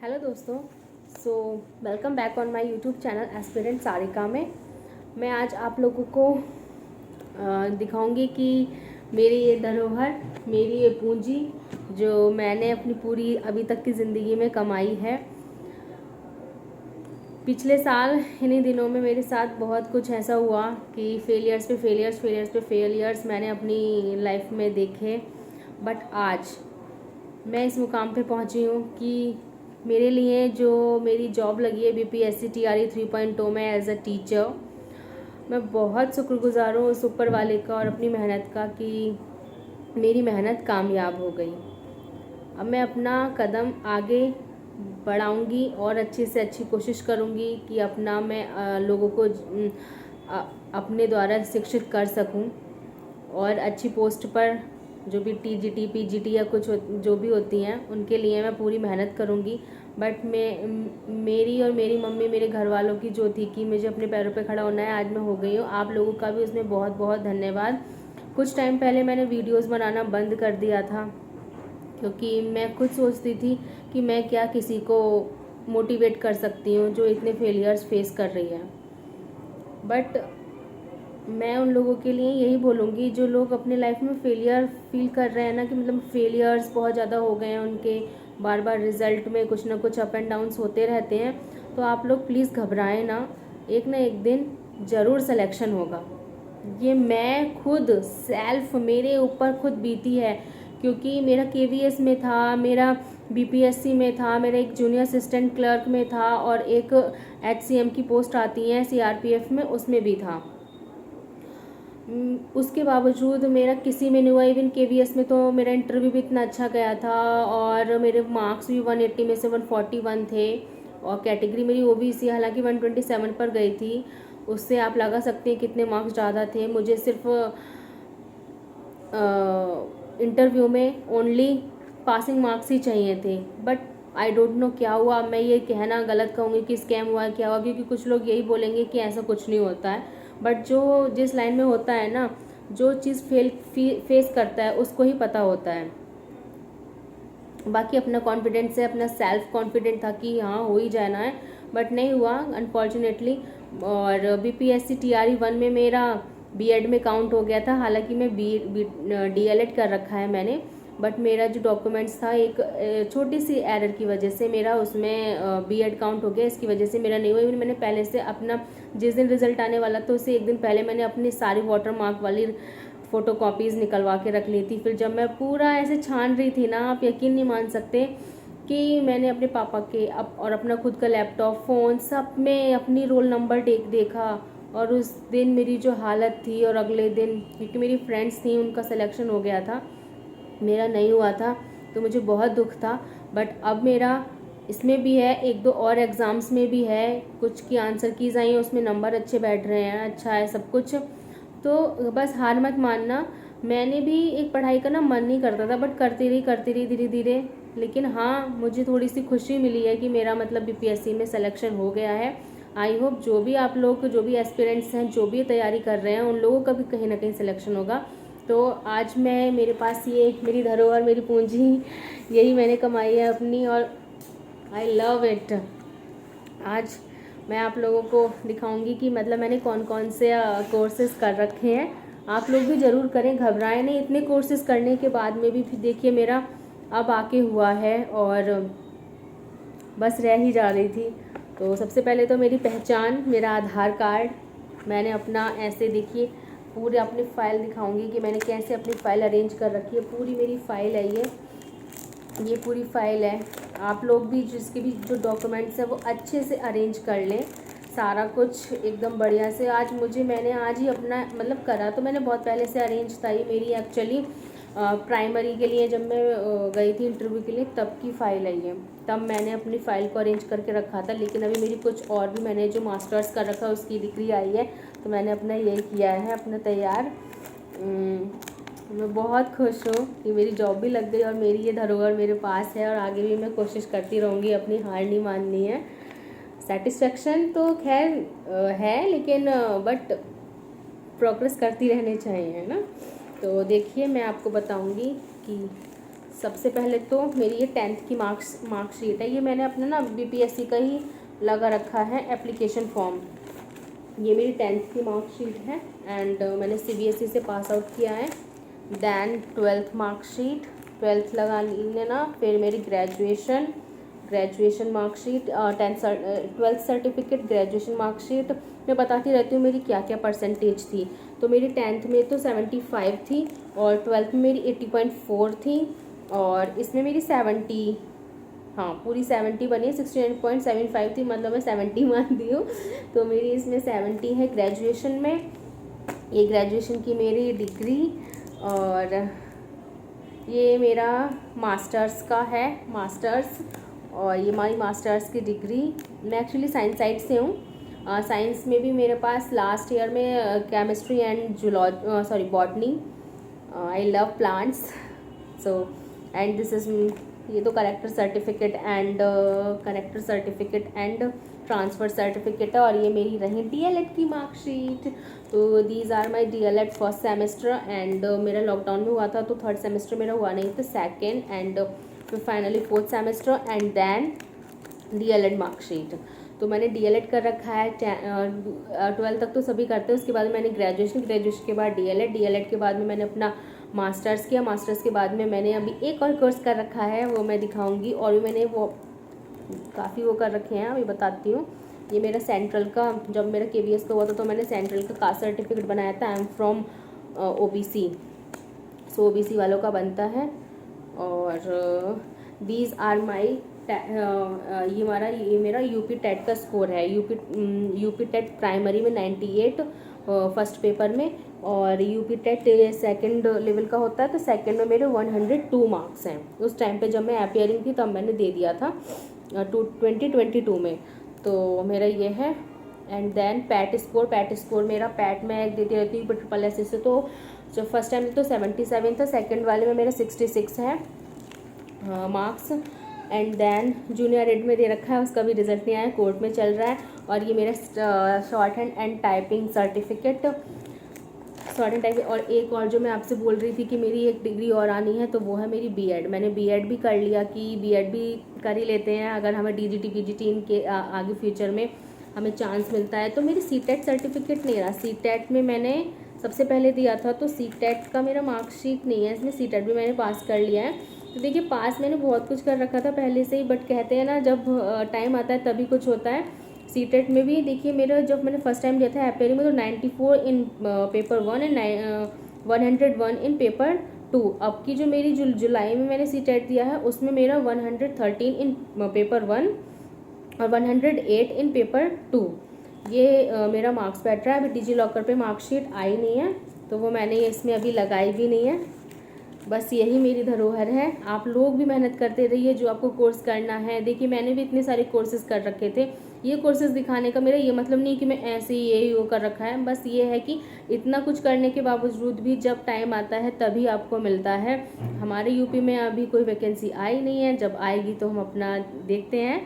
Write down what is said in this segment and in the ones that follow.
Hello दोस्तों, welcome back on my YouTube channel aspirant Sarika में। मैं आज आप लोगों को दिखाऊंगी कि मेरी ये धरोहर, मेरी ये पूंजी जो मैंने अपनी पूरी अभी तक की ज़िंदगी में कमाई है। पिछले साल इन्हीं दिनों में मेरे साथ बहुत कुछ ऐसा हुआ कि फेलियर्स मैंने अपनी लाइफ में देखे। बट आज मैं इस मुकाम पे पहुंची हूँ कि मेरे लिए जो मेरी जॉब लगी है BPSC TRE 3.0 में एज अ टीचर, मैं बहुत शुक्रगुजार हूँ उस ऊपर वाले का और अपनी मेहनत का कि मेरी मेहनत कामयाब हो गई। अब मैं अपना कदम आगे बढ़ाऊंगी और अच्छी से अच्छी कोशिश करूंगी कि अपना मैं लोगों को अपने द्वारा शिक्षित कर सकूं और अच्छी पोस्ट पर जो भी TGT PGT या कुछ जो भी होती हैं उनके लिए मैं पूरी मेहनत करूँगी। बट मेरी और मेरी मम्मी, मेरे घर वालों की जो थी कि मुझे अपने पैरों पे खड़ा होना है, आज मैं हो गई हूँ। आप लोगों का भी उसमें बहुत बहुत धन्यवाद। कुछ टाइम पहले मैंने वीडियोस बनाना बंद कर दिया था क्योंकि मैं खुद सोचती थी कि मैं क्या किसी को मोटिवेट कर सकती हूँ जो इतने फेलियर्स फेस कर रही है। बट मैं उन लोगों के लिए यही बोलूँगी जो लोग अपने लाइफ में फेलियर फील कर रहे हैं ना, कि मतलब फेलियर्स बहुत ज़्यादा हो गए हैं उनके, बार बार रिज़ल्ट में कुछ ना कुछ अप एंड डाउन्स होते रहते हैं, तो आप लोग प्लीज़ घबराएं ना एक दिन ज़रूर सिलेक्शन होगा। ये मैं खुद मेरे ऊपर खुद बीती है क्योंकि मेरा KVS में था, मेरा BPSC में था, मेरा एक जूनियर असिस्टेंट क्लर्क में था और एक HCM की पोस्ट आती है CRPF में, उसमें भी था। उसके बावजूद मेरा किसी में नहीं हुआ। इवन KVS में तो मेरा इंटरव्यू भी इतना अच्छा गया था और मेरे मार्क्स भी 180 में से 141 थे और कैटेगरी मेरी OBC हालांकि 127 पर गई थी। उससे आप लगा सकते हैं कितने मार्क्स ज़्यादा थे। मुझे सिर्फ इंटरव्यू में ओनली पासिंग मार्क्स ही चाहिए थे। बट आई डोंट नो क्या हुआ। मैं ये कहना गलत कहूँगी कि स्कैम हुआ क्या हुआ, क्योंकि कुछ लोग यही बोलेंगे कि ऐसा कुछ नहीं होता है। बट जो जिस लाइन में होता है ना, जो चीज़ फेस करता है उसको ही पता होता है। बाकी अपना कॉन्फिडेंस है, अपना सेल्फ कॉन्फिडेंट था कि हाँ हो ही जाना है, बट नहीं हुआ अनफॉर्चुनेटली। और BPSC TRE 1 में मेरा B.Ed में काउंट हो गया था, हालांकि मैं DLED कर रखा है मैंने। बट मेरा जो डॉक्यूमेंट्स था, एक छोटी सी एरर की वजह से मेरा उसमें B.Ed काउंट हो गया, इसकी वजह से मेरा नहीं हुआ। इवन मैंने पहले से अपना जिस दिन रिजल्ट आने वाला था उससे एक दिन पहले मैंने अपनी सारी वाटर मार्क वाली फ़ोटो कॉपीज़ निकलवा के रख ली थी। फिर जब मैं पूरा ऐसे छान रही थी ना, आप यकीन नहीं मान सकते कि मैंने अपने पापा के और अपना खुद का लैपटॉप, फ़ोन सब में अपनी रोल नंबर देखा। और उस दिन मेरी जो हालत थी, और अगले दिन क्योंकि मेरी फ्रेंड्स थी उनका सिलेक्शन हो गया था, मेरा नहीं हुआ था, तो मुझे बहुत दुख था। बट अब मेरा इसमें भी है, एक दो और एग्ज़ाम्स में भी है, कुछ की आंसर कीज़ आई हैं, उसमें नंबर अच्छे बैठ रहे हैं, अच्छा है सब कुछ। तो बस हार मत मानना। मैंने भी एक पढ़ाई का ना मन नहीं करता था, बट करती रही धीरे धीरे। लेकिन हाँ, मुझे थोड़ी सी खुशी मिली है कि मेरा मतलब BPSC में सिलेक्शन हो गया है। आई होप जो भी आप लोग, जो भी एस्पिरेंट्स हैं, जो भी तैयारी कर रहे हैं, उन लोगों का भी कहीं ना कहीं सिलेक्शन होगा। तो आज मेरे पास ये मेरी धरोहर, मेरी पूंजी, यही मैंने कमाई है अपनी, और आई लव इट। आज मैं आप लोगों को दिखाऊंगी कि मतलब मैंने कौन कौन से कोर्सेज़ कर रखे हैं। आप लोग भी ज़रूर करें, घबराएं नहीं। इतने कोर्सेज़ करने के बाद में भी फिर देखिए मेरा अब आके हुआ है और बस रह ही जा रही थी। तो सबसे पहले तो मेरी पहचान, मेरा आधार कार्ड, मैंने अपना ऐसे देखिए पूरे अपनी फ़ाइल दिखाऊंगी कि मैंने कैसे अपनी फ़ाइल अरेंज कर रखी है। पूरी मेरी फ़ाइल है ये पूरी फ़ाइल है। आप लोग भी जिसके भी जो डॉक्यूमेंट्स हैं वो अच्छे से अरेंज कर लें, सारा कुछ एकदम बढ़िया से। मैंने आज ही अपना मतलब करा, तो मैंने बहुत पहले से अरेंज था। ये मेरी एक्चुअली प्राइमरी के लिए जब मैं गई थी इंटरव्यू के लिए तब की फ़ाइल है ये, तब मैंने अपनी फ़ाइल को अरेंज करके रखा था। लेकिन अभी मेरी कुछ और भी, मैंने जो मास्टर्स कर रखा है उसकी डिग्री आई है, तो मैंने अपना ये किया है अपना तैयार। मैं बहुत खुश हूँ कि मेरी जॉब भी लग गई और मेरी ये धरोहर मेरे पास है, और आगे भी मैं कोशिश करती रहूँगी, अपनी हार नहीं माननी है। सेटिस्फेक्शन तो खैर है, लेकिन बट प्रोग्रेस करती रहनी चाहिए, है ना। तो देखिए मैं आपको बताऊँगी कि सबसे पहले तो मेरी ये 10th की मार्कशीट है। ये मैंने अपना ना बीपीएससी का ही लगा रखा है एप्लीकेशन फॉर्म। ये मेरी 10th की मार्कशीट है एंड मैंने सीबीएसई से पास आउट किया है। दैन 12th मार्कशीट, 12th लगा लेना। फिर मेरी graduation marksheet, 12th certificate, graduation marksheet. मैं बताती रहती हूँ मेरी क्या क्या परसेंटेज थी। तो मेरी 10th में तो 75 थी और 12th में मेरी 80.4 थी और इसमें मेरी 70, हाँ पूरी 70 बनी है। 69.75 थी, मतलब मैं 70 मानती हूँ। तो मेरी इसमें 70 है ग्रेजुएशन में। ये ग्रेजुएशन की मेरी डिग्री और ये मेरा मास्टर्स का है, मास्टर्स। और ये हमारी मास्टर्स की डिग्री। मैं एक्चुअली साइंस साइड से हूँ। साइंस में भी मेरे पास लास्ट ईयर में chemistry and botany. I love plants so and this is, ये तो character certificate and transfer certificate है। और ये मेरी रही डीएलएड की मार्कशीट। तो these are my DElEd first semester and मेरा लॉकडाउन में हुआ था तो थर्ड सेमेस्टर मेरा हुआ नहीं था, सेकेंड एंड फिर finally fourth semester and then DElEd marksheet. तो मैंने डीएलएड कर रखा है। 12th तक तो सभी करते हैं, उसके बाद मैंने ग्रेजुएशन के बाद डीएलएड के बाद में मैंने अपना मास्टर्स किया। मास्टर्स के बाद में मैंने अभी एक और कोर्स कर रखा है, वो मैं दिखाऊंगी। और भी मैंने वो काफ़ी वो कर रखे हैं, अभी बताती हूँ। ये मेरा सेंट्रल का, जब मेरा केवीएस का हुआ था तो मैंने सेंट्रल का कास्ट सर्टिफिकेट बनाया था। I am from OBC, so OBC वालों का बनता है। और दीज आर माई, ये मेरा यूपी टेट का स्कोर है। यूपी टेट प्राइमरी में 98 फर्स्ट पेपर में, और यूपी टेट सेकंड लेवल का होता है तो सेकंड में मेरे 102 मार्क्स हैं। उस टाइम पे जब मैं अपियरिंग थी तब मैंने दे दिया था 2022 में। तो मेरा ये है। एंड देन पैट स्कोर मेरा, पैट में देती रहती हूँ ट्रिपल एस से। तो जो फर्स्ट टाइम तो 77 था, सेकंड वाले में मेरा 66 है marks. And then junior Ed में दे रखा है, उसका भी रिजल्ट नहीं आया, कोर्ट में चल रहा है। और ये मेरा short hand and typing certificate, short hand typing. और एक और जो मैं आपसे बोल रही थी कि मेरी एक डिग्री और आनी है, तो वो है मेरी बीएड। मैंने बीएड भी कर लिया कि बीएड भी कर ही लेते हैं अगर हमें डीजीटी पीजीटी इनके आगे फ्यूचर में हमें चांस मिलता है। तो मेरी सीटेट सर्टिफिकेट नहीं रहा। सीटेट में मैंने सबसे पहले दिया था, तो सीटेट का मेरा मार्कशीट नहीं है इसमें। सीटेट भी मैंने पास कर लिया है। तो देखिए पास मैंने बहुत कुछ कर रखा था पहले से ही, बट कहते हैं ना जब टाइम आता है तभी कुछ होता है। सीटेट में भी देखिए मेरा, जब मैंने फर्स्ट टाइम दिया था अपेयरिंग में तो 94 इन पेपर 1 एंड 101 इन पेपर 2। अब की जो मेरी जुलाई में मैंने सीटेट दिया है उसमें मेरा 113 इन पेपर 1 और 108 इन पेपर 2। ये मेरा मार्क्स बैठ रहा है। अभी डिजी लॉकर पे मार्कशीट आई नहीं है तो वो मैंने इसमें अभी लगाई भी नहीं है। बस यही मेरी धरोहर है। आप लोग भी मेहनत करते रहिए जो आपको कोर्स करना है। देखिए मैंने भी इतने सारे कोर्सेज कर रखे थे। ये कोर्सेज दिखाने का मेरा ये मतलब नहीं कि मैं ऐसे ही ये वो कर रखा है, बस ये है कि इतना कुछ करने के बावजूद भी जब टाइम आता है तभी आपको मिलता है। हमारे यूपी में अभी कोई वैकेंसी आई नहीं है, जब आएगी तो हम अपना देखते हैं,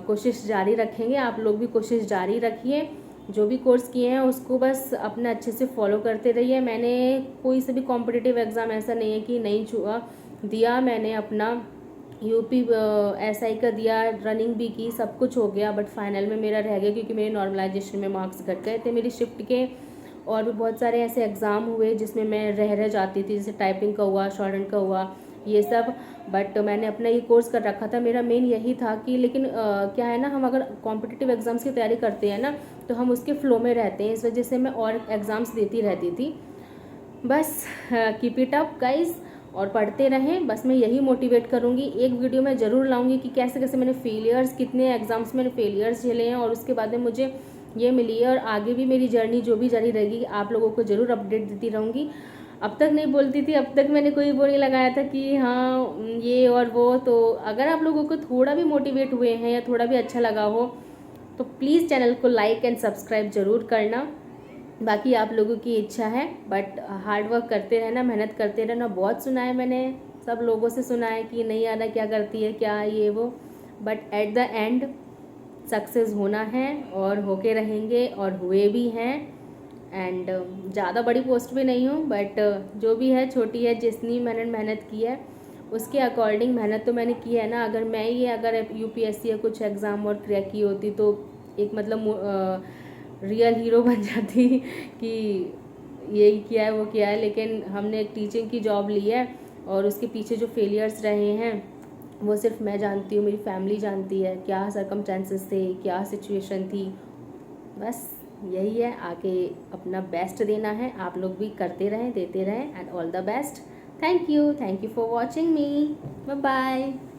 कोशिश जारी रखेंगे। आप लोग भी कोशिश जारी रखिए। जो भी कोर्स किए हैं उसको बस अपना अच्छे से फॉलो करते रहिए। मैंने कोई से भी कॉम्पिटिटिव एग्ज़ाम ऐसा नहीं है कि नहीं छुआ, दिया मैंने अपना। यूपी एसआई का दिया, रनिंग भी की, सब कुछ हो गया, बट फाइनल में मेरा रह गया क्योंकि मेरे नॉर्मलाइजेशन में मार्क्स घट गए थे मेरी शिफ्ट के। और भी बहुत सारे ऐसे एग्ज़ाम हुए जिसमें मैं रह जाती थी, जैसे टाइपिंग का हुआ, शॉर्ट हैंड का हुआ, ये सब। बट मैंने अपना ये कोर्स कर रखा था। मेरा मेन यही था कि लेकिन क्या है ना, हम अगर कॉम्पिटिटिव एग्ज़ाम्स की तैयारी करते हैं ना तो हम उसके फ़्लो में रहते हैं। इस वजह से मैं और एग्ज़ाम्स देती रहती थी। बस कीप इट अप गाइज, और पढ़ते रहें। बस मैं यही मोटिवेट करूँगी। एक वीडियो मैं ज़रूर लाऊंगी कि कैसे कैसे मैंने फेलियर्स, कितने एग्ज़ाम्स मैंने फेलियर्स झेले हैं और उसके बाद में मुझे ये मिली है। और आगे भी मेरी जर्नी जो भी जारी रहेगी आप लोगों को ज़रूर अपडेट देती रहूँगी। अब तक नहीं बोलती थी, अब तक मैंने कोई वो नहीं लगाया था कि हाँ ये और वो। तो अगर आप लोगों को थोड़ा भी मोटिवेट हुए हैं या थोड़ा भी अच्छा लगा हो तो प्लीज़ चैनल को लाइक एंड सब्सक्राइब ज़रूर करना। बाकी आप लोगों की इच्छा है, बट हार्ड वर्क करते रहना, मेहनत करते रहना। बहुत सुना है मैंने, सब लोगों से सुना है कि नहीं आना क्या करती है क्या ये वो, but at the end success होना है और होके रहेंगे और हुए भी हैं। एंड ज़्यादा बड़ी पोस्ट पे नहीं हूँ, बट जो भी है छोटी है, जितनी मैंने मेहनत की है उसके अकॉर्डिंग मेहनत तो मैंने की है ना। अगर यूपीएससी या कुछ एग्ज़ाम और क्रैक की होती तो एक मतलब रियल हीरो बन जाती कि यही किया है वो किया है। लेकिन हमने एक टीचिंग की जॉब ली है और उसके पीछे जो फेलियर्स रहे हैं वो सिर्फ मैं जानती हूँ, मेरी फैमिली जानती है, क्या सर्कमस्टेंसेस थे, क्या सिचुएशन थी। बस यही है, आगे अपना बेस्ट देना है। आप लोग भी करते रहें, देते रहें, and all the best. Thank you for watching me. Bye bye.